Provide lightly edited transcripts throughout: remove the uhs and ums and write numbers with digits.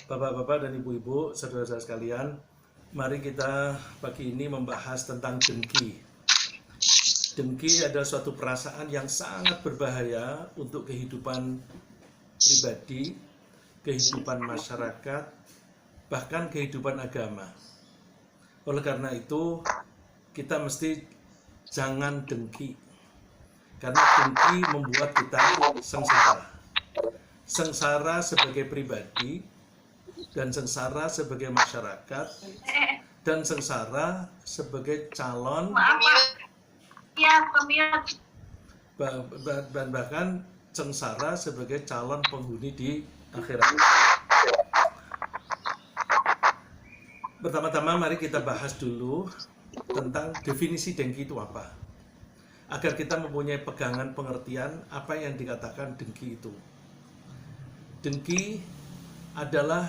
Bapak-bapak dan ibu-ibu, saudara-saudara sekalian, mari kita pagi ini membahas tentang dengki. Dengki adalah suatu perasaan yang sangat berbahaya untuk kehidupan pribadi, kehidupan masyarakat, bahkan kehidupan agama. Oleh karena itu, kita mesti jangan dengki. Karena dengki membuat kita sengsara. Sengsara sebagai pribadi, dan sengsara sebagai masyarakat, dan sengsara sebagai calon, dan bahkan sengsara sebagai calon penghuni di akhirat. Pertama-tama mari kita bahas dulu tentang definisi dengki itu apa, agar kita mempunyai pegangan pengertian apa yang dikatakan dengki itu. Dengki adalah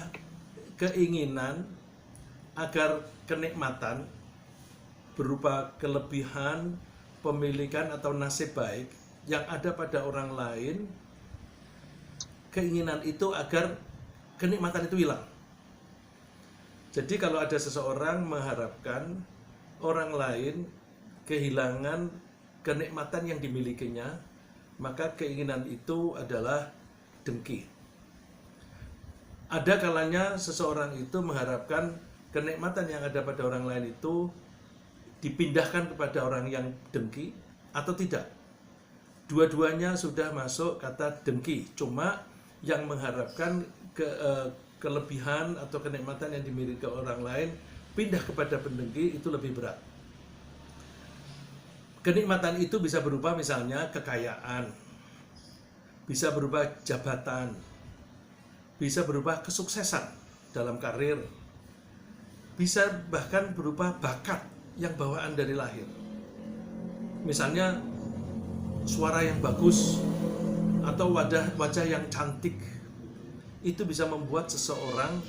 keinginan agar kenikmatan berupa kelebihan, pemilikan atau nasib baik yang ada pada orang lain, keinginan itu agar kenikmatan itu hilang. Jadi kalau ada seseorang mengharapkan orang lain kehilangan kenikmatan yang dimilikinya, maka keinginan itu adalah dengki. Ada kalanya seseorang itu mengharapkan kenikmatan yang ada pada orang lain itu dipindahkan kepada orang yang dengki atau tidak. Dua-duanya sudah masuk kata dengki, cuma yang mengharapkan kelebihan atau kenikmatan yang dimiliki orang lain pindah kepada pendengki itu lebih berat. Kenikmatan itu bisa berupa misalnya kekayaan, bisa berupa jabatan, bisa berupa kesuksesan dalam karir, bisa bahkan berupa bakat yang bawaan dari lahir. Misalnya suara yang bagus atau wajah yang cantik, itu bisa membuat seseorang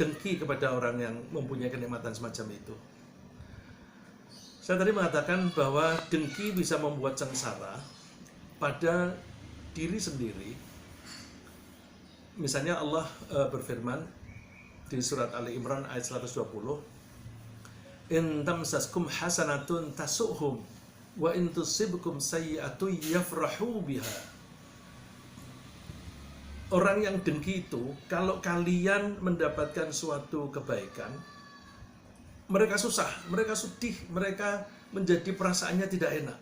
dengki kepada orang yang mempunyai kenikmatan semacam itu. Saya tadi mengatakan bahwa dengki bisa membuat sengsara pada diri sendiri. Misalnya Allah berfirman di surat Ali Imran ayat 120, in tamsaskum hasanatun tasuhum wa in tusibkum sayyi'atun yafrahu biha. Orang yang dengki itu, kalau kalian mendapatkan suatu kebaikan, mereka susah, mereka sedih, mereka menjadi perasaannya tidak enak.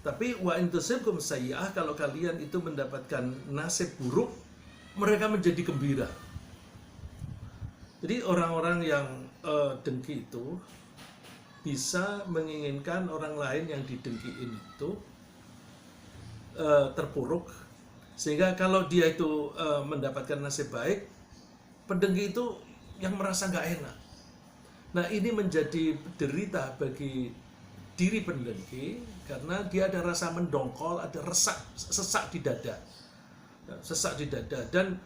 Tapi wa in tusibkum sayyi'ah, kalau kalian itu mendapatkan nasib buruk, mereka menjadi gembira. Jadi orang-orang yang dengki itu bisa menginginkan orang lain yang didengkiin itu terpuruk, sehingga kalau dia itu mendapatkan nasib baik, pendengki itu yang merasa nggak enak. Nah, ini menjadi derita bagi diri pendengki karena dia ada rasa mendongkol, ada sesak di dada, dan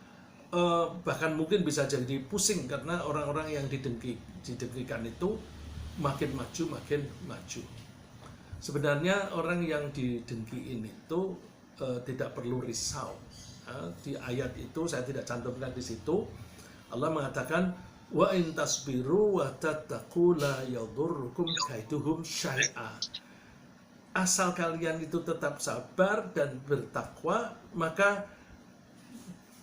bahkan mungkin bisa jadi pusing karena orang-orang yang didengkikan itu makin maju. Sebenarnya orang yang didengkiin itu tidak perlu risau. Di ayat itu saya tidak cantumkan di situ. Allah mengatakan wa in tasbiru wa tattaqu la yadurrukum kaiduhum syai'a. Asal kalian itu tetap sabar dan bertakwa, maka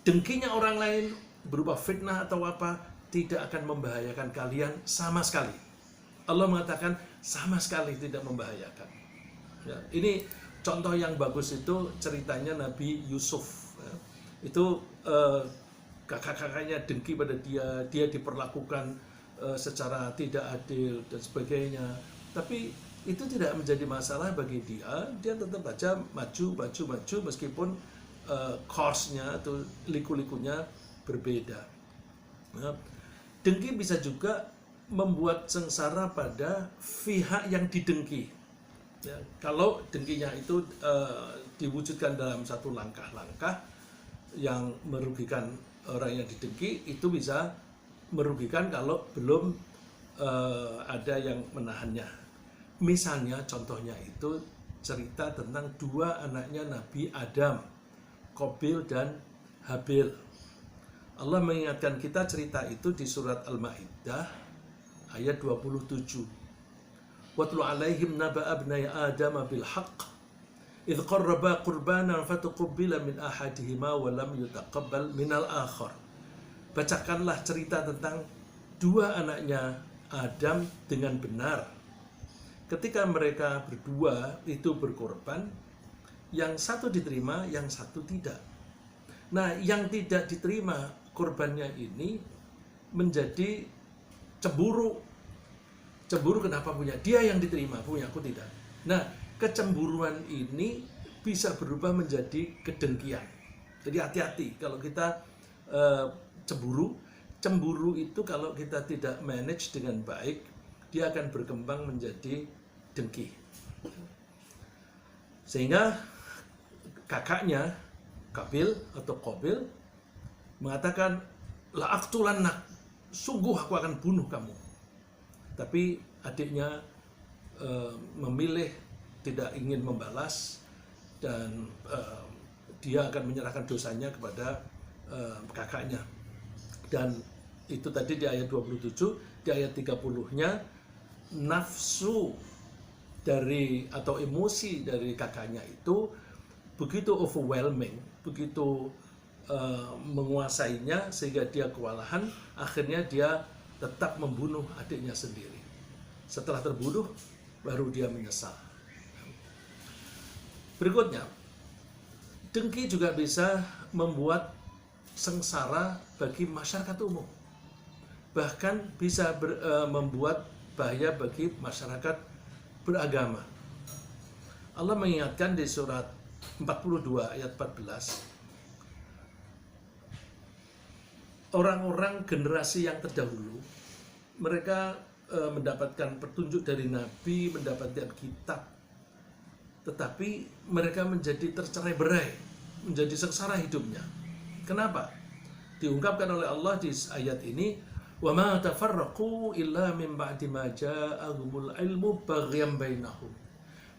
dengkinya orang lain berupa fitnah atau apa tidak akan membahayakan kalian sama sekali. Allah mengatakan sama sekali tidak membahayakan. Ya, ini contoh yang bagus itu ceritanya Nabi Yusuf. Ya. Itu kakak-kakaknya dengki pada dia diperlakukan secara tidak adil dan sebagainya. Tapi itu tidak menjadi masalah bagi dia tetap saja maju meskipun course-nya atau liku-likunya berbeda. Ya. Dengki bisa juga membuat sengsara pada pihak yang didengki. Ya, kalau dengkinya itu diwujudkan dalam satu langkah-langkah yang merugikan orang yang didengki, itu bisa merugikan kalau belum ada yang menahannya. Misalnya contohnya itu cerita tentang dua anaknya Nabi Adam, Qabil dan Habil. Allah mengingatkan kita cerita itu di surat Al-Maidah ayat 27. Watlu alaihim naba'a abnai Adam bil haqq idh qarraba qurbanan fatuqabbala min ahadihima wa lam yutaqabbal minal akhar. Bacakanlah cerita tentang dua anaknya Adam dengan benar. Ketika mereka berdua itu berkorban, yang satu diterima, yang satu tidak. Nah, yang tidak diterima korbannya ini menjadi cemburu. Cemburu kenapa punya dia yang diterima, punya aku tidak. Nah, kecemburuan ini bisa berubah menjadi kedengkian. Jadi hati-hati kalau kita cemburu. Cemburu itu kalau kita tidak manage dengan baik, dia akan berkembang menjadi dengki. Sehingga kakaknya Kabil atau Qabil mengatakan, la aqtulannak, sungguh aku akan bunuh kamu. Tapi adiknya memilih tidak ingin membalas dan dia akan menyerahkan dosanya kepada kakaknya. Dan itu tadi di ayat 27, di ayat 30-nya nafsu dari atau emosi dari kakaknya itu begitu overwhelming, begitu menguasainya sehingga dia kewalahan, akhirnya dia tetap membunuh adiknya sendiri. Setelah terbunuh baru dia menyesal. Berikutnya, dengki juga bisa membuat sengsara bagi masyarakat umum. Bahkan bisa membuat bahaya bagi masyarakat beragama. Allah mengingatkan di surat 42 ayat 14, orang-orang generasi yang terdahulu, mereka mendapatkan petunjuk dari Nabi, mendapatkan kitab, tetapi mereka menjadi tercerai-berai, menjadi sengsara hidupnya. Kenapa? Diungkapkan oleh Allah di ayat ini, wa ma tafarraqu illa min ba'di ma ja'ahumul ilmu baghyan bainahum.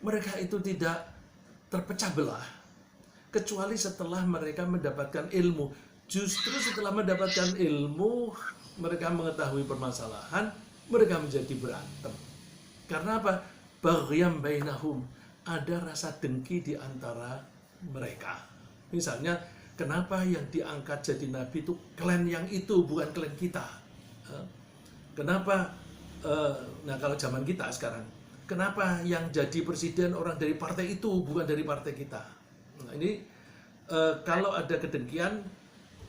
Mereka itu tidak terpecah belah kecuali setelah mereka mendapatkan ilmu. Justru setelah mendapatkan ilmu, mereka mengetahui permasalahan, mereka menjadi berantem. Karena apa? Baghyan bainahum, ada rasa dengki di antara mereka. Misalnya, kenapa yang diangkat jadi nabi itu klan yang itu, bukan klan kita? Kenapa, nah kalau zaman kita sekarang, kenapa yang jadi presiden orang dari partai itu, bukan dari partai kita? Nah, ini kalau ada kedengkian,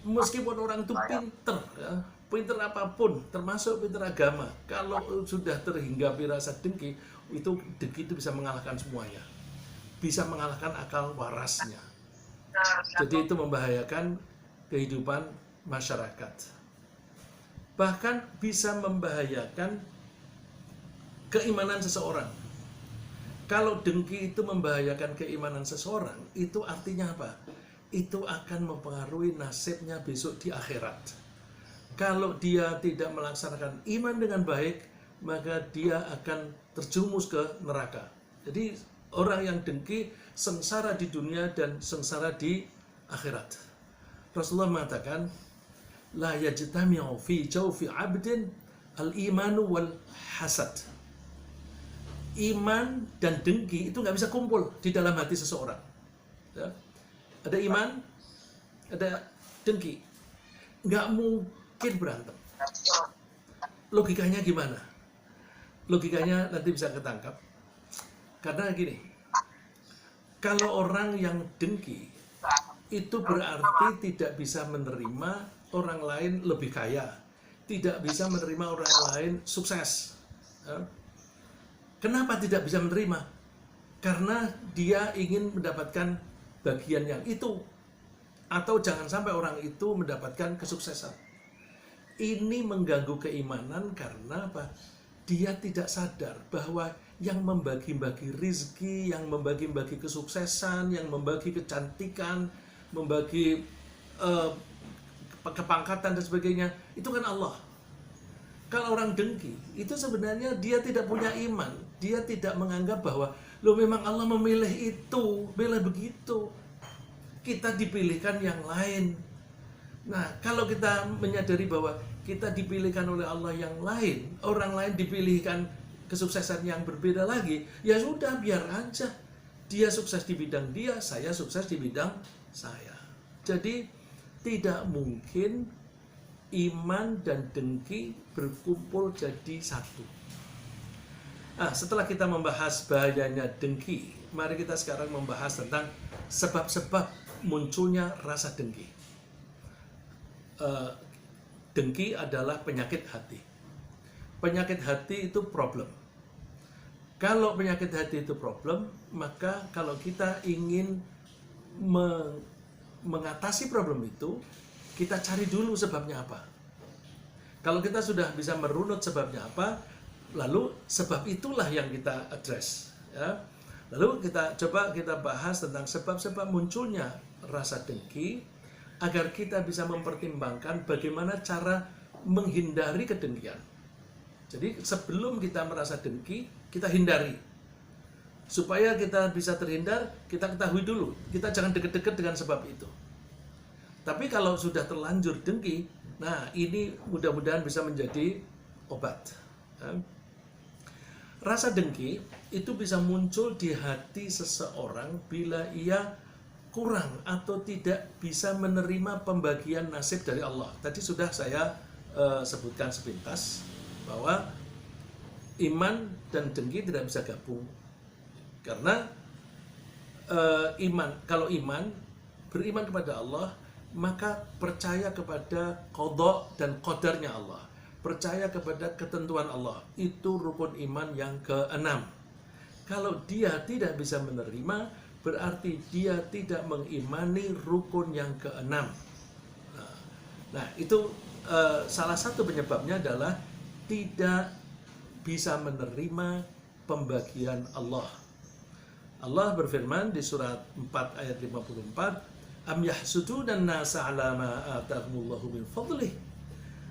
meskipun orang itu pinter, ya, pinter apapun, termasuk pinter agama, kalau sudah terhinggapi rasa dengki, itu dengki itu bisa mengalahkan semuanya, bisa mengalahkan akal warasnya. Jadi itu membahayakan kehidupan masyarakat. Bahkan bisa membahayakan keimanan seseorang. Kalau dengki itu membahayakan keimanan seseorang, itu artinya apa? Itu akan mempengaruhi nasibnya besok di akhirat. Kalau dia tidak melaksanakan iman dengan baik, maka dia akan terjerumus ke neraka. Jadi orang yang dengki sengsara di dunia dan sengsara di akhirat. Rasulullah mengatakan, la yajtami'u fi jawfi 'abdin al-imanu wal hasad. Iman dan dengki itu nggak bisa kumpul di dalam hati seseorang. Ya. Ada iman, ada dengki, nggak mungkin berantem. Logikanya gimana? Logikanya nanti bisa ketangkap. Karena gini, kalau orang yang dengki itu berarti tidak bisa menerima orang lain lebih kaya, tidak bisa menerima orang lain sukses. Kenapa tidak bisa menerima? Karena dia ingin mendapatkan bagian yang itu, atau jangan sampai orang itu mendapatkan kesuksesan. Ini mengganggu keimanan karena apa? Dia tidak sadar bahwa yang membagi-bagi rizki, yang membagi-bagi kesuksesan, yang membagi kecantikan, membagi kepangkatan dan sebagainya, itu kan Allah. Kalau orang dengki, itu sebenarnya dia tidak punya iman. Dia tidak menganggap bahwa, loh memang Allah memilih itu, memilih begitu. Kita dipilihkan yang lain. Nah, kalau kita menyadari bahwa kita dipilihkan oleh Allah yang lain, orang lain dipilihkan kesuksesan yang berbeda lagi, ya sudah, biar aja. Dia sukses di bidang dia, saya sukses di bidang saya. Jadi tidak mungkin iman dan dengki berkumpul jadi satu. Nah, setelah kita membahas bahayanya dengki, mari kita sekarang membahas tentang sebab-sebab munculnya rasa dengki. Dengki adalah penyakit hati. Penyakit hati itu problem. Kalau penyakit hati itu problem, maka kalau kita ingin mengatasi problem itu, kita cari dulu sebabnya apa. Kalau kita sudah bisa merunut sebabnya apa, lalu sebab itulah yang kita address. Ya. Lalu kita bahas tentang sebab-sebab munculnya rasa dengki, agar kita bisa mempertimbangkan bagaimana cara menghindari kedengkian. Jadi sebelum kita merasa dengki, kita hindari. Supaya kita bisa terhindar, kita ketahui dulu. Kita jangan deket-deket dengan sebab itu. Tapi kalau sudah terlanjur dengki, nah ini mudah-mudahan bisa menjadi obat. Rasa dengki itu bisa muncul di hati seseorang bila ia kurang atau tidak bisa menerima pembagian nasib dari Allah. Tadi sudah saya sebutkan sepintas bahwa iman dan dengki tidak bisa gabung. Karena beriman kepada Allah, maka percaya kepada qadha dan qadarnya Allah. Percaya kepada ketentuan Allah. Itu rukun iman yang keenam. Kalau dia tidak bisa menerima, berarti dia tidak mengimani rukun yang keenam. Nah, itu salah satu penyebabnya adalah tidak bisa menerima pembagian Allah. Allah berfirman di surat 4 ayat 54, am yahsudunan nasa ala ma atahumullahu min fadlih.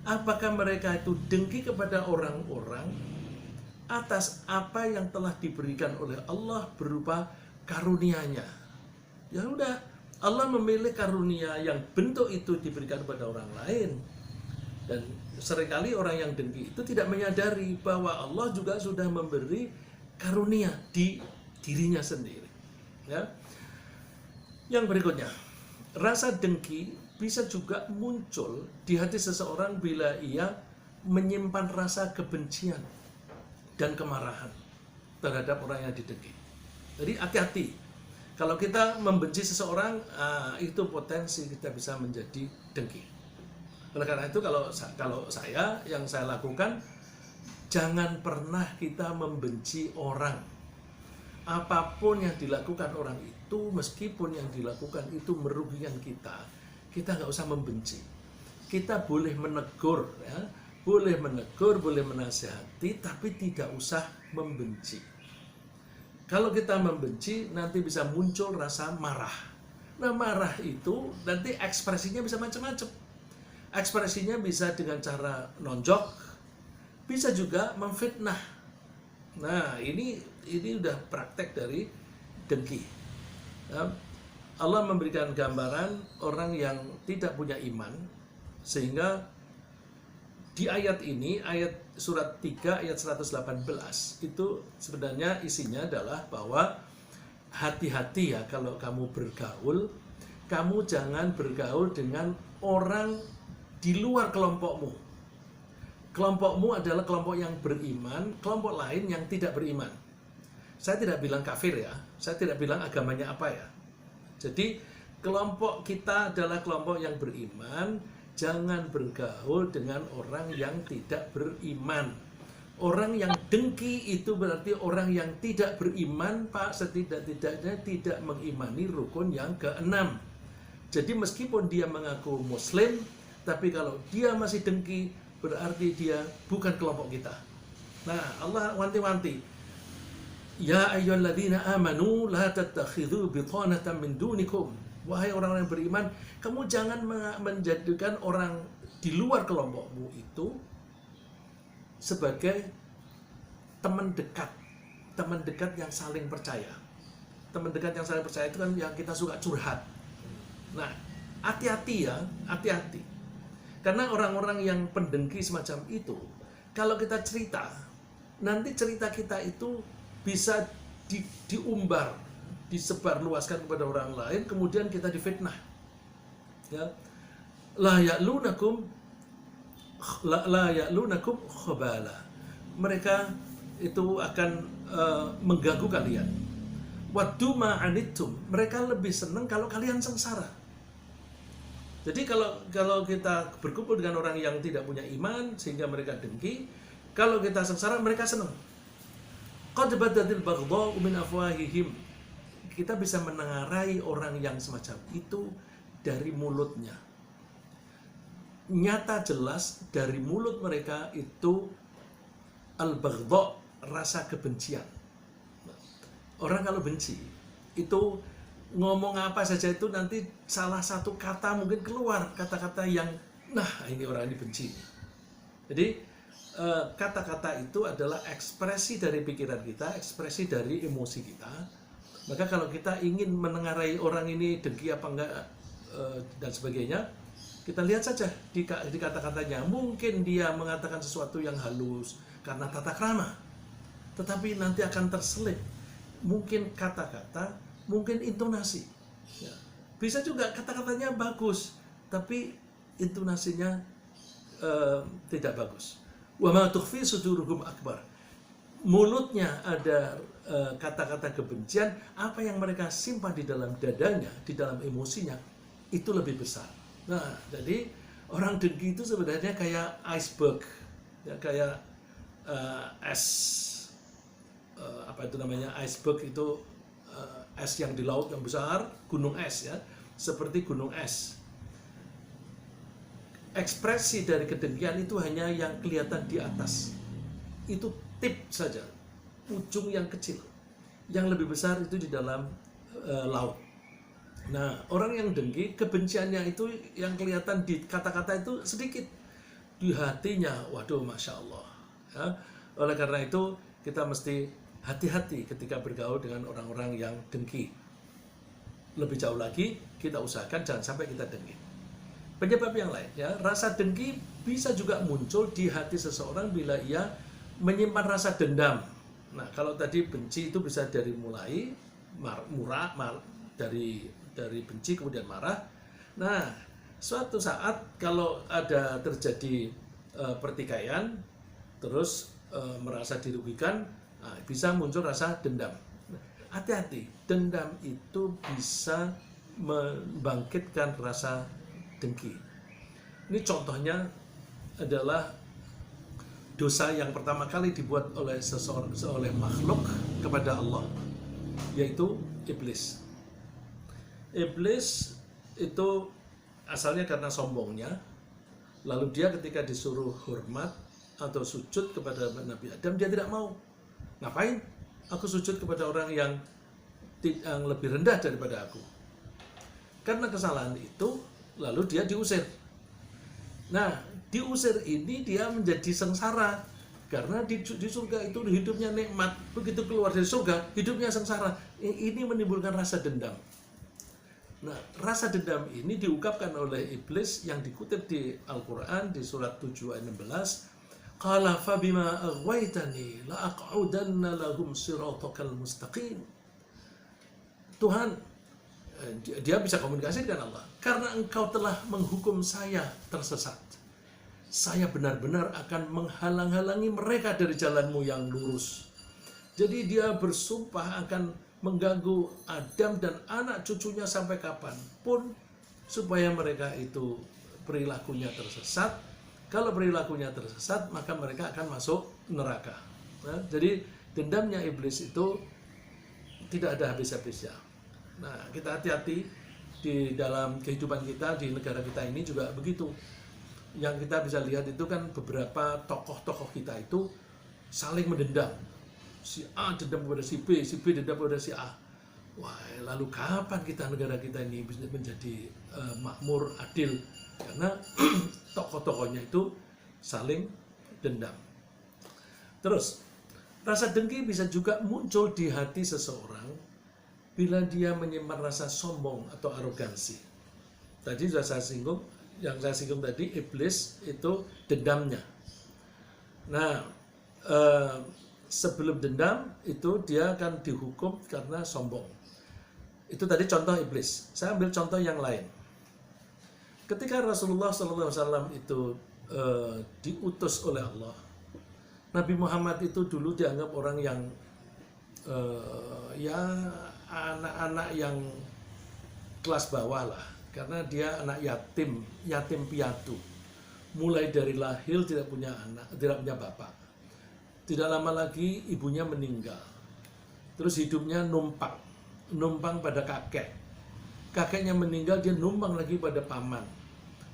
Apakah mereka itu dengki kepada orang-orang atas apa yang telah diberikan oleh Allah berupa karunia-Nya? Ya udah, Allah memilih karunia yang bentuk itu diberikan kepada orang lain. Dan seringkali orang yang dengki itu tidak menyadari bahwa Allah juga sudah memberi karunia di dirinya sendiri. Ya. Yang berikutnya, rasa dengki bisa juga muncul di hati seseorang bila ia menyimpan rasa kebencian dan kemarahan terhadap orang yang didengki. Jadi hati-hati. Kalau kita membenci seseorang, itu potensi kita bisa menjadi dengki. Oleh karena itu kalau yang saya lakukan, jangan pernah kita membenci orang. Apapun yang dilakukan orang itu, meskipun yang dilakukan itu merugikan kita nggak usah membenci. Kita boleh menegur, ya, boleh menasihati, tapi tidak usah membenci. Kalau kita membenci, nanti bisa muncul rasa marah. Nah, marah itu nanti ekspresinya bisa macam-macam. Ekspresinya bisa dengan cara nonjok, bisa juga memfitnah. Nah, ini udah praktek dari dengki. Allah memberikan gambaran orang yang tidak punya iman, sehingga di ayat ini, ayat surat 3 ayat 118, itu sebenarnya isinya adalah bahwa hati-hati ya kalau kamu bergaul, kamu jangan bergaul dengan orang di luar kelompokmu. Kelompokmu adalah kelompok yang beriman, kelompok lain yang tidak beriman. Saya tidak bilang kafir ya, saya tidak bilang agamanya apa ya. Jadi kelompok kita adalah kelompok yang beriman, jangan bergaul dengan orang yang tidak beriman. Orang yang dengki itu berarti orang yang tidak beriman, Pak, setidak-tidaknya tidak mengimani rukun yang keenam. Jadi meskipun dia mengaku muslim, tapi kalau dia masih dengki, berarti dia bukan kelompok kita. Nah, Allah wanti-wanti, ya ayyuhalladzina amanu la tattakhidhu bitanatan min dunikum. Wahai orang-orang yang beriman, kamu jangan menjadikan orang di luar kelompokmu itu sebagai teman dekat yang saling percaya. Teman dekat yang saling percaya itu kan yang kita suka curhat. Nah, Hati-hati ya, hati-hati. Karena orang-orang yang pendengki semacam itu, kalau kita cerita, nanti cerita kita itu bisa diumbar, disebarluaskan kepada orang lain, kemudian kita difitnah. Ya. La ya'lunakum khabala. Mereka itu akan mengganggu kalian. Waddu ma'anittum. Mereka lebih senang kalau kalian sengsara. Jadi kalau kita berkumpul dengan orang yang tidak punya iman sehingga mereka dengki, kalau kita sengsara mereka senang. Qad badatil baghdha'u min afwahihim. Kita bisa menengarai orang yang semacam itu dari mulutnya. Nyata jelas dari mulut mereka itu al-baghdha', rasa kebencian. Orang kalau benci itu ngomong apa saja itu nanti salah satu kata mungkin keluar kata-kata yang ini orang ini benci. Jadi kata-kata itu adalah ekspresi dari pikiran kita, ekspresi dari emosi kita. Maka kalau kita ingin menengarai orang ini dengki apa enggak dan sebagainya, kita lihat saja di kata-katanya. Mungkin dia mengatakan sesuatu yang halus karena tata krama, tetapi nanti akan terselip mungkin kata-kata, mungkin intonasi. Ya. Bisa juga kata-katanya bagus, tapi intonasinya tidak bagus. Wa ma tukhfi suduruhum akbar. Mulutnya ada kata-kata kebencian, apa yang mereka simpan di dalam dadanya, di dalam emosinya, itu lebih besar. Nah, jadi orang dengki itu sebenarnya kayak iceberg, ya, kayak es, apa itu namanya, iceberg itu es yang di laut yang besar, gunung es ya, seperti gunung es. Ekspresi dari kedengkian itu hanya yang kelihatan di atas, itu tip saja, ujung yang kecil, yang lebih besar itu di dalam laut. Nah, orang yang dengki, kebenciannya itu yang kelihatan di kata-kata itu sedikit, di hatinya, waduh, masya Allah. Ya. Oleh karena itu kita mesti hati-hati ketika bergaul dengan orang-orang yang dengki. Lebih jauh lagi, kita usahakan jangan sampai kita dengki. Penyebab yang lain, ya, rasa dengki bisa juga muncul di hati seseorang bila ia menyimpan rasa dendam. Nah, kalau tadi benci itu bisa dari mulai dari benci kemudian marah. Nah, suatu saat kalau ada terjadi pertikaian, terus merasa dirugikan, bisa muncul rasa dendam. Hati-hati, dendam itu bisa membangkitkan rasa dengki. Ini contohnya adalah dosa yang pertama kali dibuat oleh oleh makhluk kepada Allah, yaitu iblis. Iblis itu asalnya karena sombongnya, lalu dia ketika disuruh hormat atau sujud kepada Nabi Adam, dia tidak mau. Ngapain aku sujud kepada orang yang lebih rendah daripada aku? Karena kesalahan itu, lalu dia diusir. Nah, diusir ini dia menjadi sengsara, karena di surga itu hidupnya nikmat, begitu keluar dari surga hidupnya sengsara. Ini menimbulkan rasa dendam. Nah, rasa dendam ini diungkapkan oleh iblis yang dikutip di Al-Quran di surat 7 ayat 16. Qala fabima aghwaytani la aq'udanna lahum siratakal mustaqim. Tuhan, dia bisa komunikasi dengan Allah. Karena engkau telah menghukum saya tersesat, saya benar-benar akan menghalang-halangi mereka dari jalanmu yang lurus. Jadi dia bersumpah akan mengganggu Adam dan anak cucunya sampai kapanpun, supaya mereka itu perilakunya tersesat. Kalau perilakunya tersesat, maka mereka akan masuk neraka. Nah, jadi dendamnya iblis itu tidak ada habis-habisnya. Nah, kita hati-hati di dalam kehidupan kita, di negara kita ini juga begitu. Yang kita bisa lihat itu kan beberapa tokoh-tokoh kita itu saling mendendam. Si A dendam kepada si B dendam kepada si A. Wah, lalu kapan negara kita ini bisa menjadi makmur, adil? Karena tokoh-tokohnya itu saling dendam. Terus, rasa dengki bisa juga muncul di hati seseorang bila dia menyimpan rasa sombong atau arogansi. Tadi sudah saya singgung, yang saya singgung tadi iblis itu dendamnya. Nah, sebelum dendam itu dia akan dihukum karena sombong. Itu tadi contoh iblis. Saya ambil contoh yang lain. Ketika Rasulullah SAW itu diutus oleh Allah, Nabi Muhammad itu dulu dianggap orang yang ya anak-anak yang kelas bawah lah, karena dia anak yatim piatu. Mulai dari lahir tidak punya anak, tidak punya bapak. Tidak lama lagi ibunya meninggal. Terus hidupnya numpang pada kakek. Kakeknya meninggal, dia numpang lagi pada paman.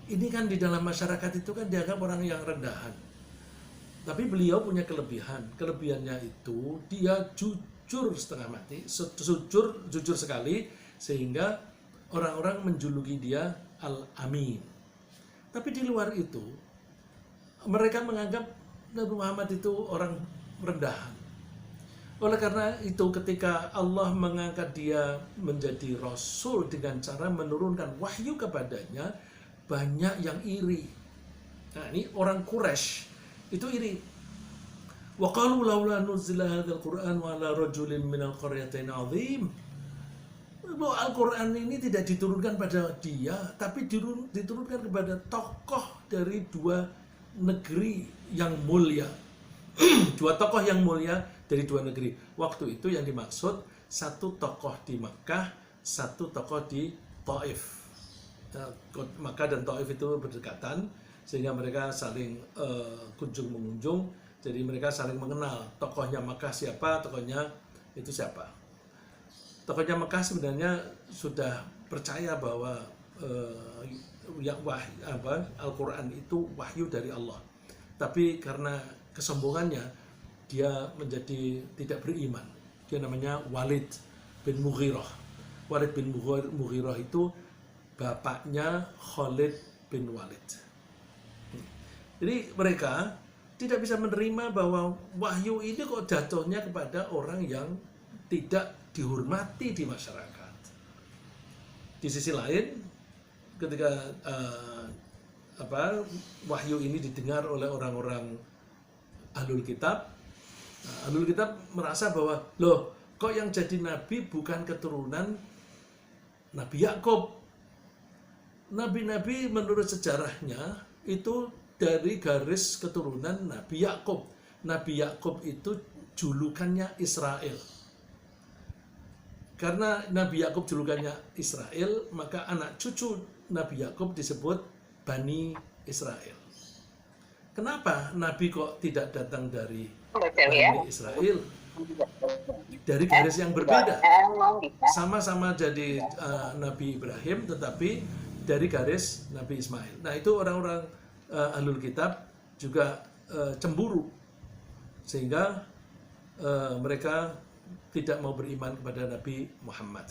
Ini kan di dalam masyarakat itu kan dianggap orang yang rendahan. Tapi beliau punya kelebihan. Kelebihannya itu dia jujur setengah mati, jujur sekali, sehingga orang-orang menjuluki dia Al-Amin. Tapi di luar itu, mereka menganggap Nabi Muhammad itu orang rendahan. Oleh karena itu, ketika Allah mengangkat dia menjadi Rasul dengan cara menurunkan wahyu kepadanya, banyak yang iri. Nah, ini orang Quraisy itu iri. Wa qalu laula nuzila hadzal Qur'an wa ala rajulin minal qaryatain 'azim. Bahwa Al-Quran ini tidak diturunkan pada dia, tapi diturunkan kepada tokoh dari dua negeri yang mulia. Dua tokoh yang mulia dari dua negeri. Waktu itu yang dimaksud satu tokoh di Makkah, satu tokoh di Taif. Makkah dan Taif itu berdekatan, sehingga mereka saling kunjung mengunjung. Jadi mereka saling mengenal. Tokohnya Makkah siapa, tokohnya itu siapa. Tokohnya Mekah sebenarnya sudah percaya bahwa Al-Quran itu wahyu dari Allah. Tapi karena kesombongannya, dia menjadi tidak beriman. Dia namanya Walid bin Mughirah. Walid bin Mughirah itu bapaknya Khalid bin Walid. Jadi mereka tidak bisa menerima bahwa wahyu ini kok jatuhnya kepada orang yang tidak dihormati di masyarakat. Di sisi lain, ketika wahyu ini didengar oleh orang-orang Ahlul Kitab, Ahlul Kitab merasa bahwa loh, kok yang jadi nabi bukan keturunan Nabi Yakub. Nabi-nabi menurut sejarahnya itu dari garis keturunan Nabi Yakub. Nabi Yakub itu julukannya Israel. Karena Nabi Yakub julukannya Israel, maka anak cucu Nabi Yakub disebut Bani Israel. Kenapa Nabi kok tidak datang dari Bani Israel? Dari garis yang berbeda. Sama-sama jadi Nabi Ibrahim, tetapi dari garis Nabi Ismail. Nah, itu orang-orang Ahlul Kitab juga cemburu, sehingga mereka tidak mau beriman kepada Nabi Muhammad.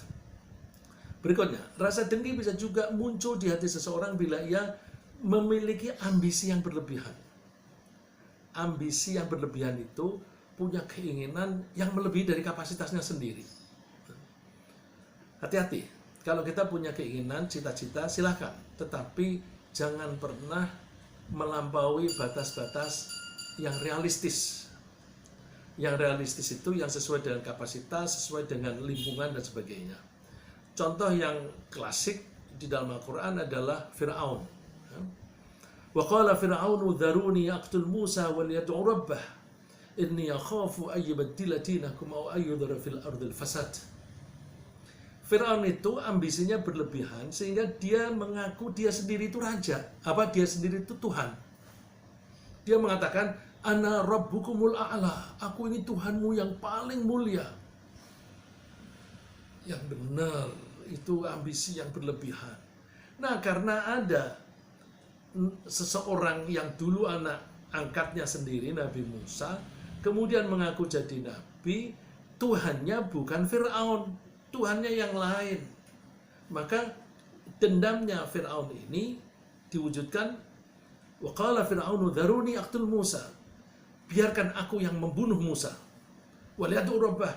Berikutnya, rasa dengki bisa juga muncul di hati seseorang bila ia memiliki ambisi yang berlebihan. Ambisi yang berlebihan itu punya keinginan yang melebihi dari kapasitasnya sendiri. Hati-hati, kalau kita punya keinginan, cita-cita, silakan. Tetapi jangan pernah melampaui batas-batas yang realistis. Yang realistis itu yang sesuai dengan kapasitas, sesuai dengan lingkungan dan sebagainya. Contoh yang klasik di dalam Al-Quran adalah Fir'aun. Wa qala Fir'aunu dharuni aqtul Musa wal yad'u rabbah inni akhafu ay yubaddila dinakum aw ay yudhira fil ardil fasad. Fir'aun itu ambisinya berlebihan sehingga dia mengaku dia sendiri itu raja, dia sendiri itu Tuhan. Dia mengatakan, Ana rabbukumul a'la, aku ini Tuhanmu yang paling mulia. Yang benar, itu ambisi yang berlebihan. Nah, karena ada seseorang yang dulu anak angkatnya sendiri, Nabi Musa, kemudian mengaku jadi nabi, Tuhannya bukan Fir'aun, Tuhannya yang lain. Maka dendamnya Fir'aun ini diwujudkan, wa qala Fir'aunu dharuni aqtul Musa, biarkan aku yang membunuh Musa. Waliyadu rabbah,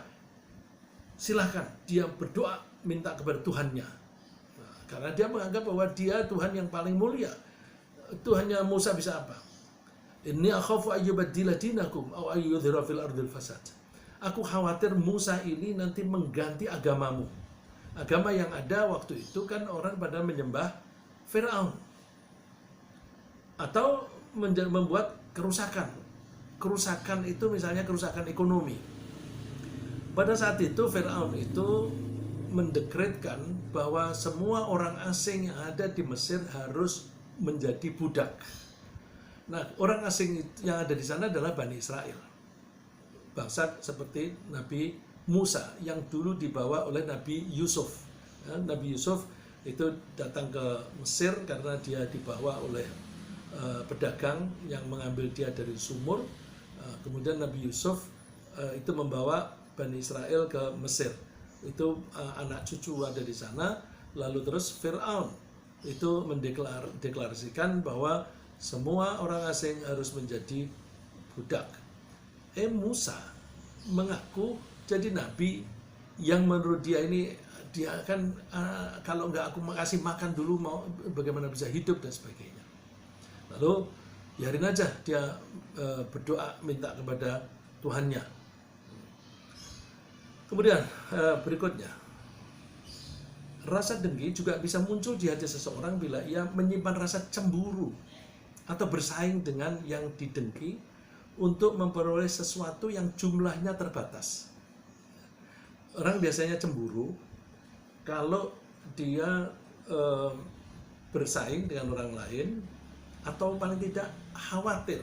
silahkan dia berdoa minta kepada Tuhannya. Nah, Karena dia menganggap bahwa dia Tuhan yang paling mulia. Tuhannya Musa bisa apa? Inni akhafu ayyubaddila dinakum aw ayyudhira fil ardil fasad. Aku khawatir Musa ini nanti mengganti agamamu. Agama yang ada waktu itu kan orang pada menyembah Firaun. Atau membuat kerusakan. Kerusakan itu misalnya kerusakan ekonomi. Pada saat itu Firaun itu mendekretkan bahwa semua orang asing yang ada di Mesir harus menjadi budak. Nah, orang asing yang ada di sana adalah Bani Israel. Bangsa seperti Nabi Musa yang dulu dibawa oleh Nabi Yusuf. Nabi Yusuf itu datang ke Mesir karena dia dibawa oleh pedagang yang mengambil dia dari sumur. Kemudian Nabi Yusuf itu membawa Bani Israel ke Mesir. Itu anak cucu ada di sana. Lalu terus Firaun itu mendeklarasikan bahwa semua orang asing harus menjadi budak. Musa mengaku jadi nabi yang menurut dia ini, dia kan kalau nggak aku kasih makan dulu mau bagaimana bisa hidup dan sebagainya. Lalu biarin aja dia berdoa minta kepada Tuhannya. Kemudian berikutnya, rasa dengki juga bisa muncul di hati seseorang bila ia menyimpan rasa cemburu atau bersaing dengan yang didengki untuk memperoleh sesuatu yang jumlahnya terbatas. Orang biasanya cemburu kalau dia bersaing dengan orang lain, atau paling tidak khawatir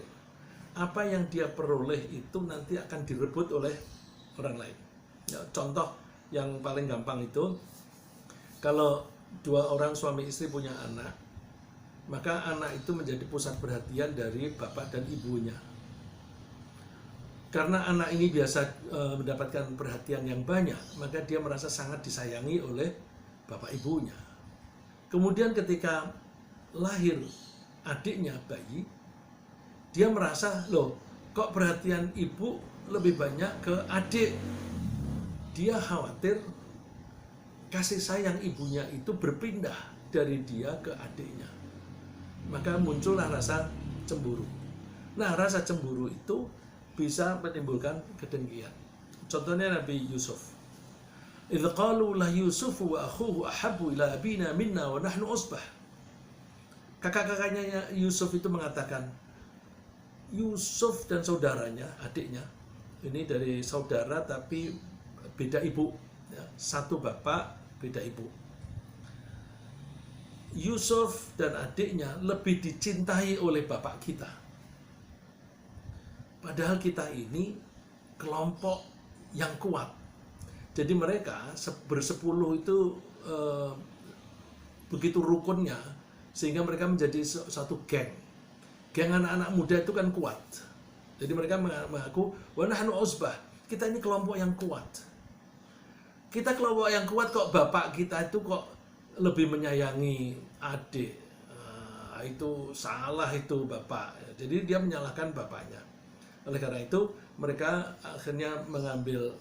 apa yang dia peroleh itu nanti akan direbut oleh orang lain. Ya, contoh yang paling gampang itu, kalau dua orang suami istri punya anak, maka anak itu menjadi pusat perhatian dari bapak dan ibunya. Karena anak ini biasa mendapatkan perhatian yang banyak, maka dia merasa sangat disayangi oleh bapak ibunya. Kemudian ketika lahir adiknya bayi, dia merasa, loh kok perhatian ibu lebih banyak ke adik. Dia khawatir kasih sayang ibunya itu berpindah dari dia ke adiknya. Maka muncullah rasa cemburu. Nah, rasa cemburu itu bisa menimbulkan kedengkian. Contohnya Nabi Yusuf. Idz qalu la Yusufu wa akhuhu ahabbu ila abina minna wa nahnu usbah. Kakak-kakaknya Yusuf itu mengatakan, Yusuf dan saudaranya, adiknya, ini dari saudara tapi beda ibu, ya, satu bapak beda ibu. Yusuf dan adiknya lebih dicintai oleh bapak kita. Padahal kita ini kelompok yang kuat. Jadi mereka bersepuluh itu begitu rukunnya, sehingga mereka menjadi satu geng. Geng anak-anak muda itu kan kuat. Jadi mereka mengaku, wa nahnu usbah, kita ini kelompok yang kuat. Kita kelompok yang kuat kok bapak kita itu kok lebih menyayangi adik. Itu salah itu bapak. Jadi dia menyalahkan bapaknya. Oleh karena itu mereka akhirnya mengambil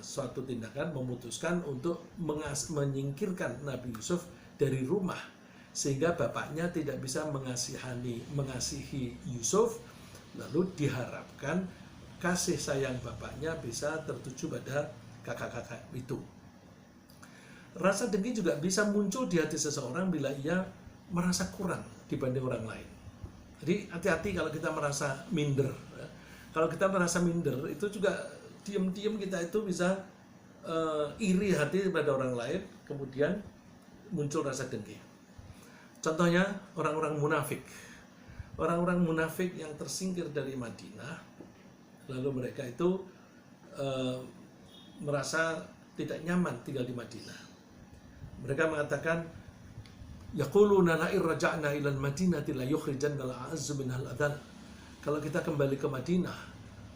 suatu tindakan, memutuskan untuk menyingkirkan Nabi Yusuf dari rumah, sehingga bapaknya tidak bisa mengasihi Yusuf. Lalu diharapkan kasih sayang bapaknya bisa tertuju pada kakak-kakak itu. Rasa dengki juga bisa muncul di hati seseorang bila ia merasa kurang dibanding orang lain. Jadi hati-hati kalau kita merasa minder. Kalau kita merasa minder, itu juga diam-diam kita itu bisa iri hati pada orang lain, kemudian muncul rasa dengki. Contohnya orang-orang munafik. Orang-orang munafik yang tersingkir dari Madinah, lalu mereka itu merasa tidak nyaman tinggal di Madinah. Mereka mengatakan, yaquluna la irja'na ila al-madinati la yukhrijanna al-a'azzu minhal adhan. Kalau kita kembali ke Madinah,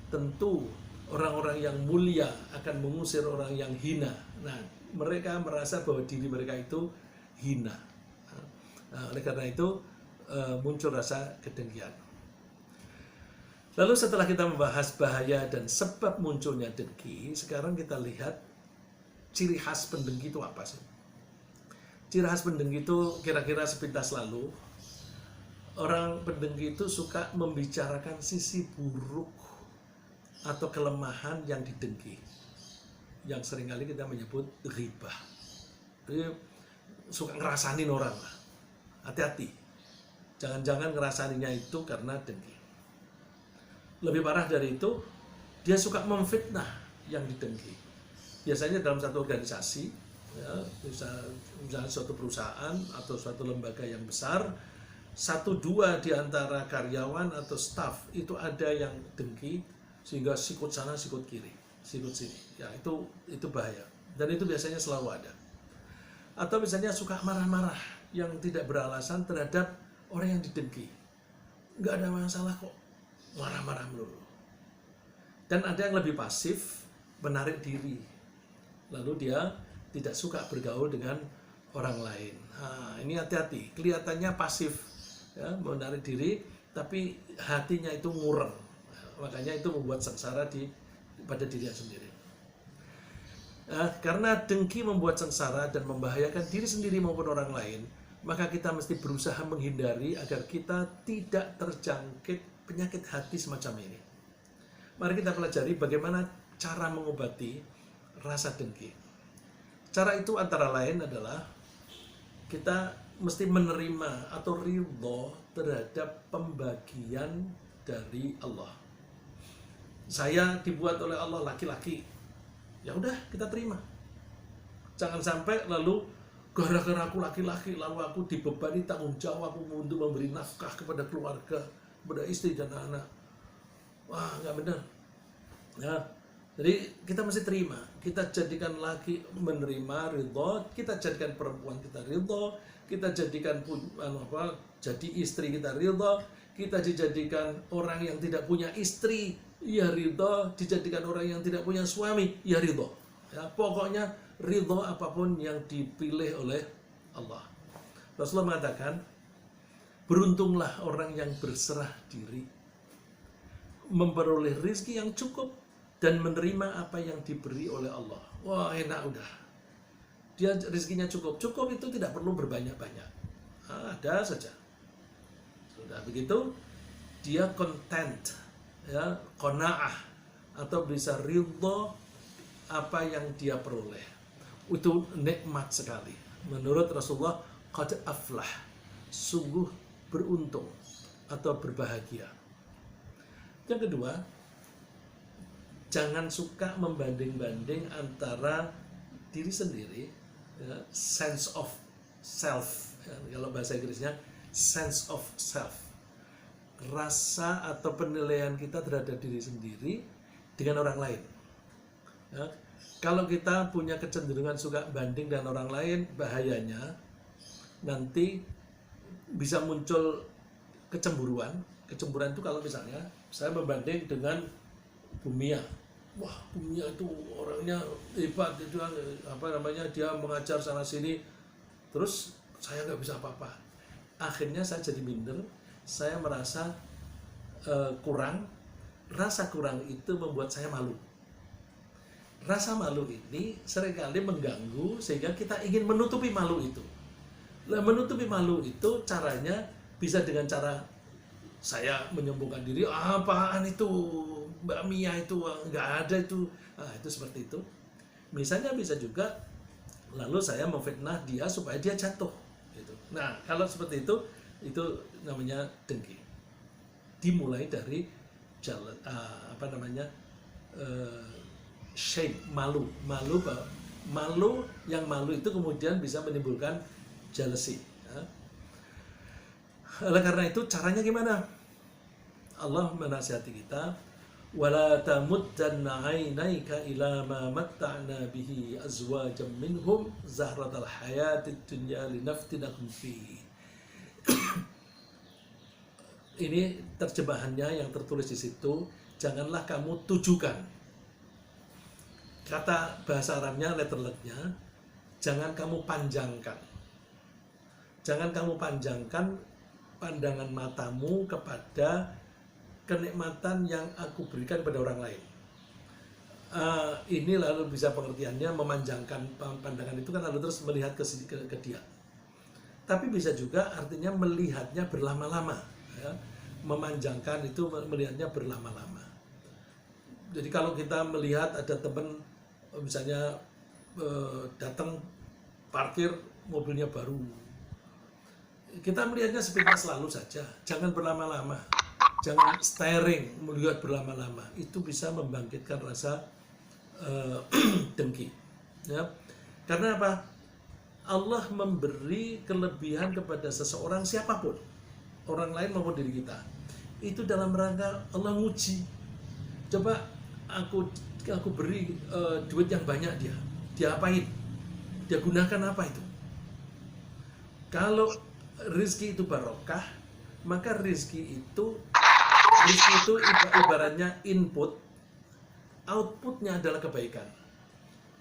tentu orang-orang yang mulia akan mengusir orang yang hina. Nah, mereka merasa bahwa diri mereka itu hina. Nah, oleh karena itu muncul rasa kedengkian. Lalu setelah kita membahas bahaya dan sebab munculnya dengki, sekarang kita lihat ciri khas pendengki itu apa sih? Ciri khas pendengki itu kira-kira sepintas lalu, orang pendengki itu suka membicarakan sisi buruk atau kelemahan yang didengki, yang seringkali kita menyebut ghibah. Jadi suka ngerasanin orang lah. Hati-hati, jangan-jangan ngerasaninya itu karena dengki. Lebih parah dari itu, dia suka memfitnah yang didengki. Biasanya dalam satu organisasi, ya, misalnya suatu perusahaan atau suatu lembaga yang besar, 1-2 di antara karyawan atau staf itu ada yang dengki, sehingga sikut sana sikut kiri, sikut sini. Ya, itu bahaya. Dan itu biasanya selalu ada. Atau misalnya suka marah-marah yang tidak beralasan terhadap orang yang didengki. Nggak ada masalah kok, marah-marah melulu. Dan ada yang lebih pasif, menarik diri. Lalu dia tidak suka bergaul dengan orang lain. Nah, ini hati-hati, kelihatannya pasif, ya, menarik diri, tapi hatinya itu ngureng. Makanya itu membuat sengsara pada dirinya sendiri. Karena dengki membuat sengsara dan membahayakan diri sendiri maupun orang lain, maka kita mesti berusaha menghindari agar kita tidak terjangkit penyakit hati semacam ini. Mari kita pelajari bagaimana cara mengobati rasa dengki. Cara itu antara lain adalah kita mesti menerima atau ridho terhadap pembagian dari Allah. Saya dibuat oleh Allah laki-laki, ya udah kita terima. Jangan sampai lalu gara-gara aku laki-laki lalu aku dibebani tanggung jawab untuk memberi nafkah kepada keluarga, kepada istri dan anak. Wah, nggak benar. Ya, jadi kita mesti terima. Kita jadikan laki menerima ridho, kita jadikan perempuan kita ridho, kita jadikan jadi istri kita ridho, kita dijadikan orang yang tidak punya istri, ya ridho, dijadikan orang yang tidak punya suami, ya ridho. Ya, pokoknya ridho apapun yang dipilih oleh Allah. Rasulullah mengatakan, beruntunglah orang yang berserah diri, memperoleh rezeki yang cukup dan menerima apa yang diberi oleh Allah. Wah, enak udah. Dia rezekinya cukup. Cukup itu tidak perlu berbanyak-banyak. Ada saja. Sudah begitu, dia content, ya, qanaah, atau bisa ridho apa yang dia peroleh. Itu nikmat sekali. Menurut Rasulullah, qad aflah, sungguh beruntung atau berbahagia. Yang kedua, jangan suka membanding-banding antara diri sendiri, ya, sense of self, ya, kalau bahasa Inggrisnya sense of self, rasa atau penilaian kita terhadap diri sendiri dengan orang lain. Ya, kalau kita punya kecenderungan suka banding dengan orang lain, bahayanya nanti bisa muncul kecemburuan. Kecemburuan itu kalau misalnya saya membanding dengan Bumia. Wah, Bumia itu orangnya hebat, itu dia mengajar sana sini, terus saya nggak bisa apa-apa. Akhirnya saya jadi minder, saya merasa kurang. Rasa kurang itu membuat saya malu. Rasa malu ini seringkali mengganggu sehingga kita ingin menutupi malu itu. Nah, menutupi malu itu caranya bisa dengan cara saya menyombongkan diri, apaan itu, Mbak Mia itu nggak ada itu. Itu seperti itu. Misalnya bisa juga lalu saya memfitnah dia supaya dia jatuh gitu. Nah, kalau seperti itu namanya dengki. Dimulai dari shame, malu yang malu itu kemudian bisa menimbulkan jealousy, ya. Oleh karena itu caranya gimana? Allah menasihati kita, wala tamuddanna 'ainaika ila ma matta'na bihi azwajan minhum zahratal hayatid dunya linaftinahum fi. Ini terjemahannya yang tertulis di situ, janganlah kamu tujukan. Kata bahasa Arabnya, letterletnya, jangan kamu panjangkan. Jangan kamu panjangkan pandangan matamu kepada kenikmatan yang aku berikan pada orang lain. Ini lalu bisa pengertiannya memanjangkan pandangan itu kan lalu terus melihat ke dia. Tapi bisa juga artinya melihatnya berlama-lama, ya. Memanjangkan itu melihatnya berlama-lama. Jadi kalau kita melihat ada teman misalnya datang parkir mobilnya baru, kita melihatnya sepintas lalu saja, jangan berlama-lama, jangan staring melihat berlama-lama, itu bisa membangkitkan rasa dengki, ya. Karena apa? Allah memberi kelebihan kepada seseorang siapapun, orang lain maupun diri kita, itu dalam rangka Allah nguji. Coba aku beri duit yang banyak, dia apain? Dia gunakan apa itu? Kalau rizki itu barokah, maka rizki itu ibaratnya input, outputnya adalah kebaikan.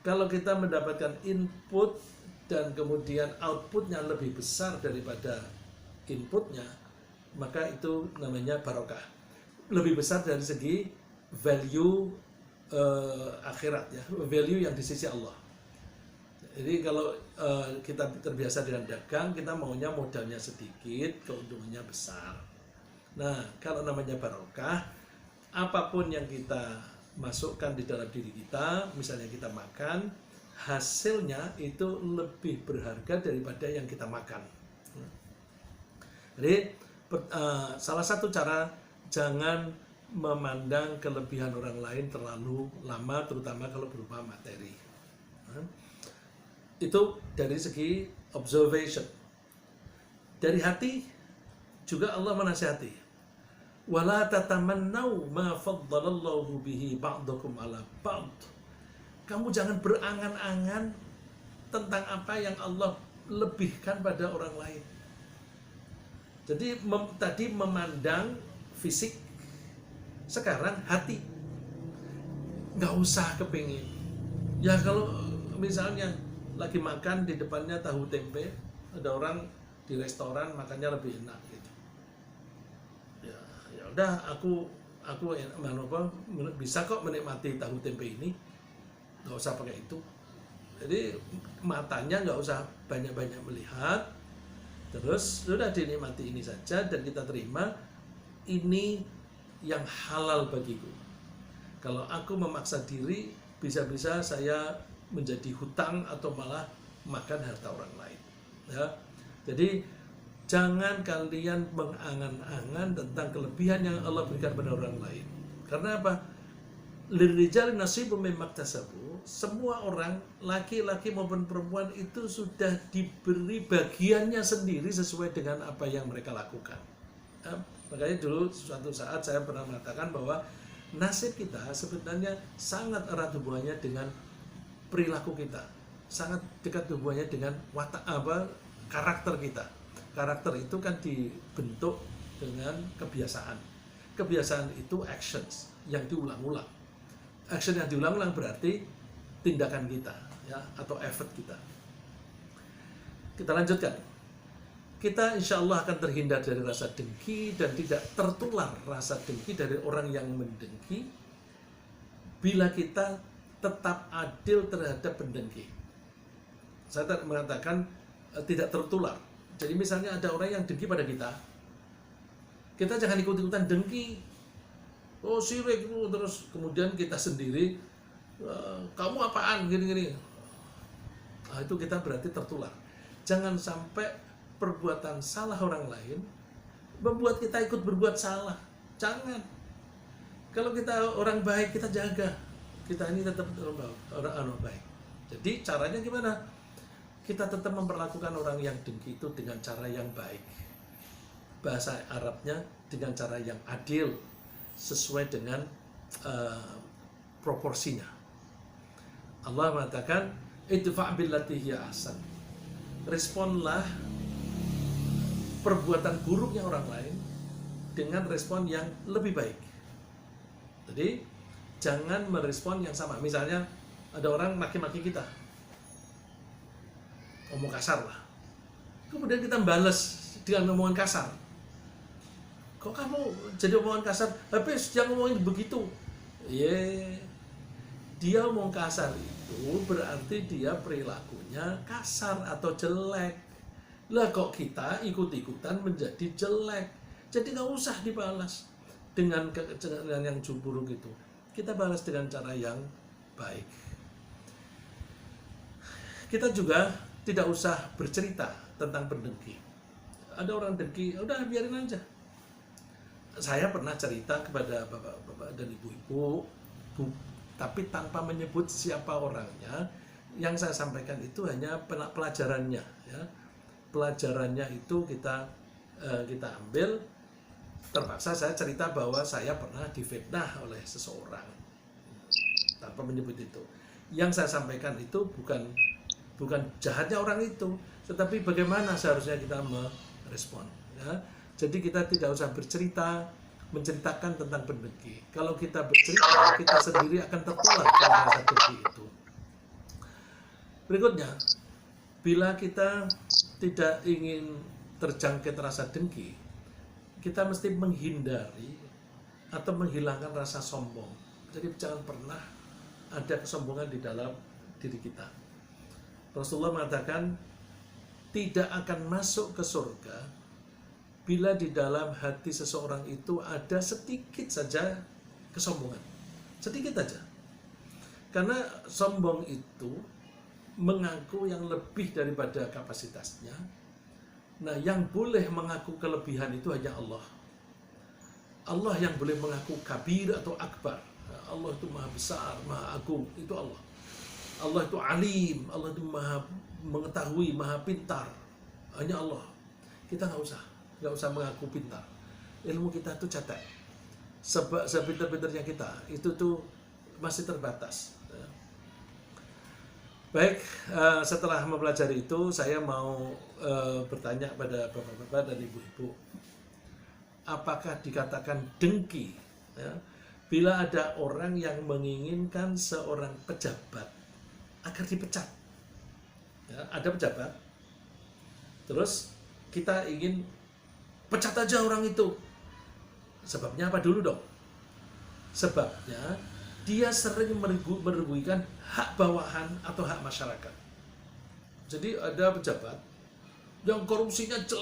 Kalau kita mendapatkan input dan kemudian outputnya lebih besar daripada inputnya, maka itu namanya barokah. Lebih besar dari segi value akhirat, ya, value yang di sisi Allah. Jadi kalau kita terbiasa dengan dagang, kita maunya modalnya sedikit, keuntungannya besar. Nah, kalau namanya barokah, apapun yang kita masukkan di dalam diri kita, misalnya kita makan, hasilnya itu lebih berharga daripada yang kita makan. Jadi salah satu cara, jangan memandang kelebihan orang lain terlalu lama, terutama kalau berupa materi. Itu dari segi observation. Dari hati juga Allah menasihati, wala tatamannau ma faddalallahu bihi ba'dakum ala ba'd. Kamu jangan berangan-angan tentang apa yang Allah lebihkan pada orang lain. Jadi tadi memandang fisik, sekarang hati. Nggak usah kepingin. Ya kalau misalnya lagi makan di depannya tahu tempe, ada orang di restoran makannya lebih enak gitu. Ya udah, aku bisa kok menikmati tahu tempe ini, nggak usah pakai itu. Jadi matanya nggak usah banyak-banyak melihat, terus sudah dinikmati ini saja dan kita terima ini yang halal bagiku. Kalau aku memaksa diri, bisa-bisa saya menjadi hutang atau malah makan harta orang lain, ya. Jadi jangan kalian mengangan-angan tentang kelebihan yang Allah berikan pada orang lain. Karena apa? Lirijal nasibum mimma iktasabu. Semua orang, laki-laki maupun perempuan, itu sudah diberi bagiannya sendiri sesuai dengan apa yang mereka lakukan, ya. Makanya dulu suatu saat saya pernah mengatakan bahwa nasib kita sebenarnya sangat erat hubungannya dengan perilaku kita, sangat dekat hubungannya dengan karakter kita. Karakter itu kan dibentuk dengan kebiasaan. Kebiasaan itu actions yang diulang-ulang. Action yang diulang-ulang berarti tindakan kita, ya, atau effort kita. Kita lanjutkan. Kita insya Allah akan terhindar dari rasa dengki dan tidak tertular rasa dengki dari orang yang mendengki bila kita tetap adil terhadap pendengki. Saya mengatakan tidak tertular. Jadi misalnya ada orang yang dengki pada kita, kita jangan ikut-ikutan dengki. Oh sirik itu, terus kemudian kita sendiri, kamu apaan gini-gini. Nah, itu kita berarti tertular. Jangan sampai perbuatan salah orang lain membuat kita ikut berbuat salah. Jangan. Kalau kita orang baik, kita jaga. Kita ini tetap orang baik. Jadi caranya gimana? Kita tetap memperlakukan orang yang dengki itu dengan cara yang baik. Bahasa Arabnya dengan cara yang adil, sesuai dengan proporsinya. Allah mengatakan, idfa' billati hiya ahsan. Responlah perbuatan buruknya orang lain dengan respon yang lebih baik. Jadi jangan merespon yang sama. Misalnya ada orang maki-maki kita, ngomong kasar lah, kemudian kita balas dengan omongan kasar. Kok kamu jadi omongan kasar? Habis dia ngomongin begitu. Dia ngomong kasar itu berarti dia perilakunya kasar atau jelek. Lah kok kita ikut-ikutan menjadi jelek. Jadi nggak usah dibalas dengan yang buruk itu. Kita balas dengan cara yang baik. Kita juga tidak usah bercerita tentang pendengki. Ada orang dengki, udah biarin aja. Saya pernah cerita kepada bapak-bapak dan ibu-ibu, tapi tanpa menyebut siapa orangnya. Yang saya sampaikan itu hanya pelajarannya, ya. Pelajarannya itu kita ambil. Terpaksa saya cerita bahwa saya pernah difitnah oleh seseorang tanpa menyebut itu. Yang saya sampaikan itu bukan jahatnya orang itu, tetapi bagaimana seharusnya kita merespon, ya. Jadi kita tidak usah menceritakan tentang pendengki. Kalau kita bercerita, kita sendiri akan tertular pada rasa dengki itu. Berikutnya, bila kita tidak ingin terjangkit rasa dengki, kita mesti menghindari atau menghilangkan rasa sombong. Jadi jangan pernah ada kesombongan di dalam diri kita. Rasulullah mengatakan tidak akan masuk ke surga bila di dalam hati seseorang itu ada sedikit saja kesombongan. Sedikit saja. Karena sombong itu mengaku yang lebih daripada kapasitasnya. Nah, yang boleh mengaku kelebihan itu hanya Allah. Allah yang boleh mengaku kabir atau akbar. Allah itu maha besar, maha agung, itu Allah. Allah itu alim, Allah itu maha mengetahui, maha pintar. Hanya Allah. Kita nggak usah mengaku pintar. Ilmu kita tuh cetek. Sepintar-pintarnya kita, itu tuh masih terbatas. Baik, setelah mempelajari itu, saya mau bertanya pada bapak-bapak dan ibu-ibu, apakah dikatakan dengki, ya, bila ada orang yang menginginkan seorang pejabat agar dipecat? Ya, ada pejabat, terus kita ingin pecat aja orang itu. Sebabnya apa dulu dong? Sebabnya dia sering merugikan hak bawahan atau hak masyarakat. Jadi ada pejabat yang korupsinya jelas